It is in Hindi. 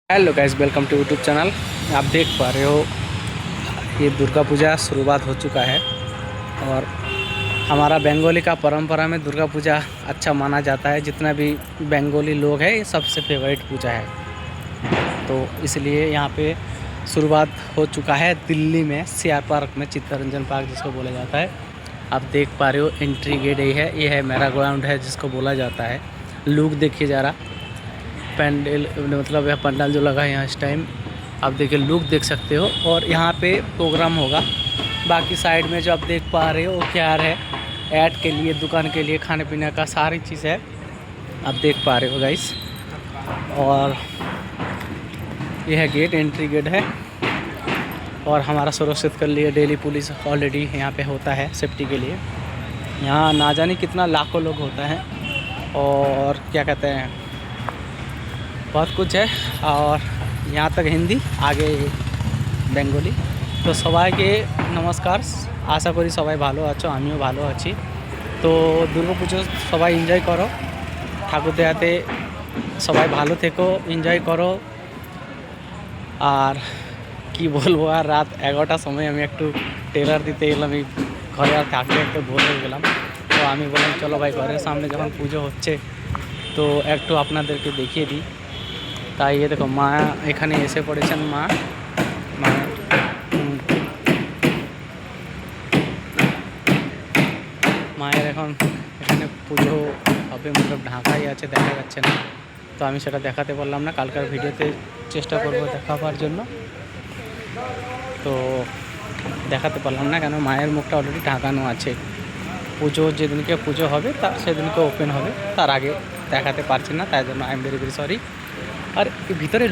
Hello guys, welcome to YouTube channel. आप देख पा रहे हो ये दुर्गा पूजा शुरुआत हो चुका है और हमारा बंगाली का परंपरा में दुर्गा पूजा अच्छा माना जाता है। जितना भी बंगाली लोग हैं ये सबसे फेवरेट पूजा है, तो इसलिए यहाँ पे शुरुआत हो चुका है दिल्ली में सीआर पार्क में, चित्तरंजन पार्क जिसको बोला जाता है। आप देख पा रहे हो एंट्री गेट ये है मेरा ग्राउंड है जिसको बोला जाता है। लुक देखिए ज़रा, पैंडल मतलब यह पंडाल जो लगा है यहाँ इस टाइम, आप देखिए लुक देख सकते हो। और यहाँ पे प्रोग्राम होगा। बाकी साइड में जो आप देख पा रहे हो वो क्या है, ऐड के लिए, दुकान के लिए, खाने पीने का सारी चीज़ है, आप देख पा रहे हो गाइस। और यह है गेट, एंट्री गेट है। और हमारा सुरक्षित कर लिए डेली पुलिस ऑलरेडी यहाँ पे होता है सेफ्टी के लिए। यहाँ ना जाने कितना लाखों लोग होता है और क्या कहते हैं, बहुत कुछ है। और यहाँ तक हिंदी, आगे बेंगली। तो सबाइके नमस्कार, आशा करी सबाई भालो आछो, आमिও ভালো আছি। तो दुर्गा পুজো সবাই এনজয় করো, ঠাকুর দেয়াতে সবাই ভালো থেকো, এনজয় করো। আর কি বলবো, আর রাত 11টার সময় আমি একটু টেলার দিতে গেলাম, এই ঘরে আর থাকতে একটু ভোর হয়ে গেলাম। তো আমি বললাম চলো ভাই, ঘরের সামনে যখন পুজো হচ্ছে তো একটু আপনাদেরকে দেখিয়ে দিই। তাই ये देखो মা এখানে এসে পড়েছেন। মায়ের এখন এখানে পুজো হবে, মণ্ডপ ঢাকাই আছে, দেখা যাচ্ছে না। তো আমি সেটা দেখাতে পারলাম না, কালকার ভিডিওতে চেষ্টা করব দেখাবার জন্য। তো দেখাতে পারলাম না কেন, মায়ের মুখটা অলরেডি ঢাকানো আছে। পুজো যেদিনকে পুজো হবে তার সেদিনকে ওপেন হবে, তার আগে দেখাতে পারছি না, তাই জন্য I am very very sorry. আর ভিতরে